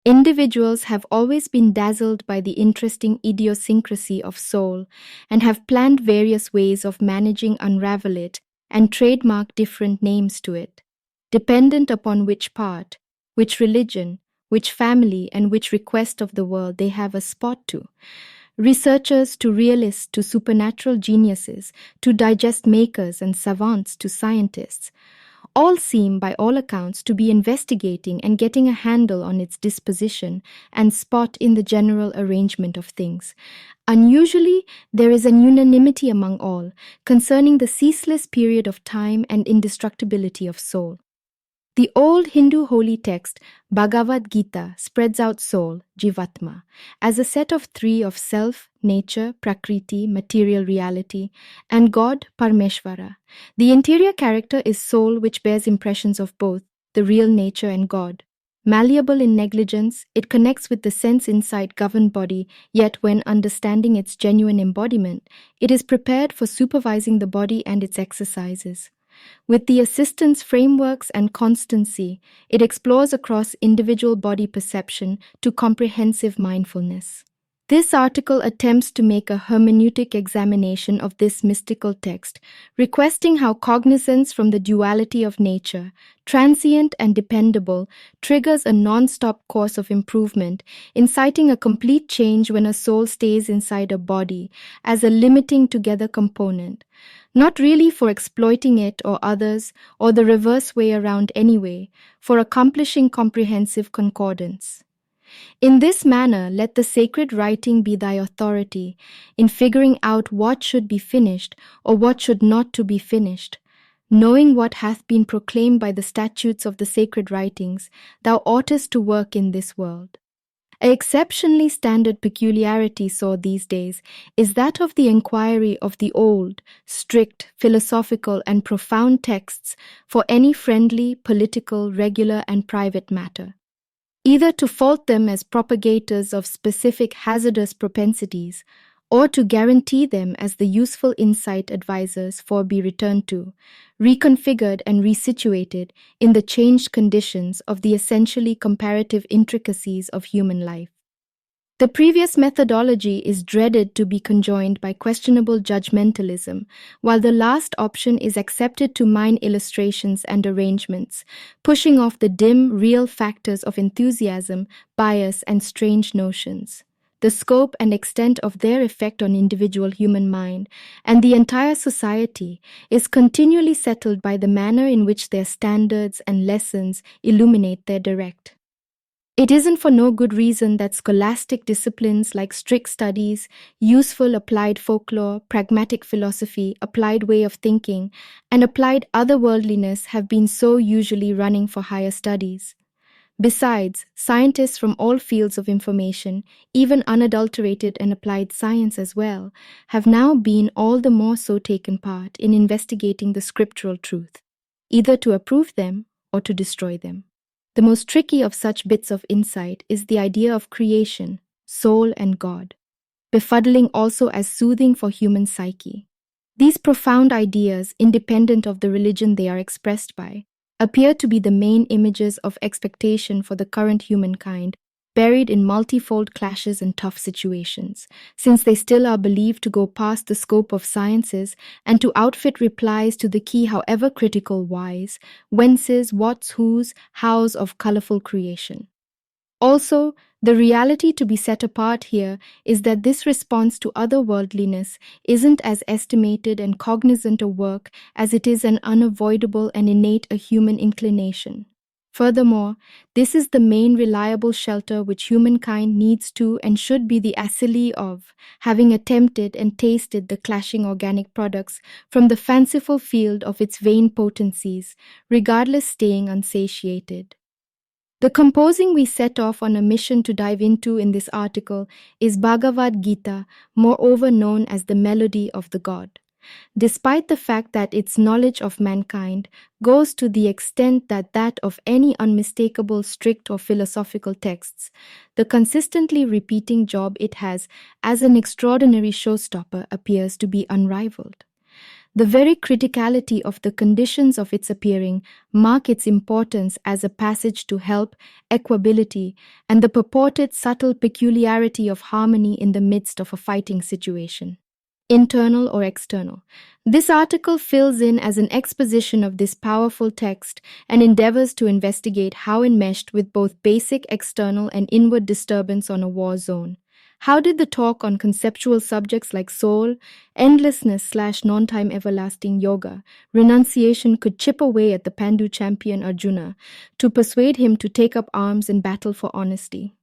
Individuals have always been dazzled by the interesting idiosyncrasy of soul and have planned various ways of managing unravel it and trademark different names to it, dependent upon which part, which religion, which family, and which request of the world they have a spot to. Researchers to realists to supernatural geniuses to digest makers and savants to scientists all seem, by all accounts, to be investigating and getting a handle on its disposition and spot in the general arrangement of things. Unusually, there is an unanimity among all concerning the ceaseless period of time and indestructibility of soul. The old Hindu holy text, Bhagavad Gita, spreads out soul, Jivatma, as a set of three of self, nature, Prakriti, material reality, and God, Parmeshvara. The interior character is soul which bears impressions of both, the real nature and God. Malleable in negligence, it connects with the sense inside governed body, yet when understanding its genuine embodiment, it is prepared for supervising the body and its exercises. With the assistance frameworks and constancy, it explores across individual body perception to comprehensive mindfulness. This article attempts to make a hermeneutic examination of this mystical text, requesting how cognizance from the duality of nature, transient and dependable, triggers a non-stop course of improvement, inciting a complete change when a soul stays inside a body as a limiting together component, not really for exploiting it or others, or the reverse way around anyway, for accomplishing comprehensive concordance. In this manner, let the sacred writing be thy authority in figuring out what should be finished or what should not to be finished. Knowing what hath been proclaimed by the statutes of the sacred writings, thou oughtest to work in this world. An exceptionally standard peculiarity so these days is that of the enquiry of the old, strict, philosophical, and profound texts for any friendly, political, regular, and private matter, either to fault them as propagators of specific hazardous propensities, or to guarantee them as the useful insight advisors for be returned to, reconfigured and resituated in the changed conditions of the essentially comparative intricacies of human life. The previous methodology is dreaded to be conjoined by questionable judgmentalism, while the last option is accepted to mine illustrations and arrangements, pushing off the dim, real factors of enthusiasm, bias, and strange notions. The scope and extent of their effect on individual human mind and the entire society is continually settled by the manner in which their standards and lessons illuminate their direct. It isn't for no good reason that scholastic disciplines like strict studies, useful applied folklore, pragmatic philosophy, applied way of thinking, and applied otherworldliness have been so usually running for higher studies. Besides, scientists from all fields of information, even unadulterated and applied science as well, have now been all the more so taken part in investigating the scriptural truth, either to approve them or to destroy them. The most tricky of such bits of insight is the idea of creation, soul, and God, befuddling also as soothing for human psyche. These profound ideas, independent of the religion they are expressed by, appear to be the main images of expectation for the current humankind, buried in multifold clashes and tough situations, since they still are believed to go past the scope of sciences and to outfit replies to the key, however critical, whys, whences, whats, whos, hows of colorful creation. Also, the reality to be set apart here is that this response to otherworldliness isn't as estimated and cognizant a work as it is an unavoidable and innate a human inclination. Furthermore, this is the main reliable shelter which humankind needs to and should be the asili of, having attempted and tasted the clashing organic products from the fanciful field of its vain potencies, regardless staying unsatiated. The composing we set off on a mission to dive into in this article is Bhagavad Gita, moreover known as the melody of the God. Despite the fact that its knowledge of mankind goes to the extent that of any unmistakable strict or philosophical texts, the consistently repeating job it has as an extraordinary showstopper appears to be unrivaled. The very criticality of the conditions of its appearing mark its importance as a passage to help, equability, and the purported subtle peculiarity of harmony in the midst of a fighting situation. Internal or external. This article fills in as an exposition of this powerful text and endeavors to investigate how enmeshed with both basic external and inward disturbance on a war zone. How did the talk on conceptual subjects like soul, endlessness/non-time everlasting yoga, renunciation could chip away at the Pandu champion Arjuna to persuade him to take up arms and battle for honesty?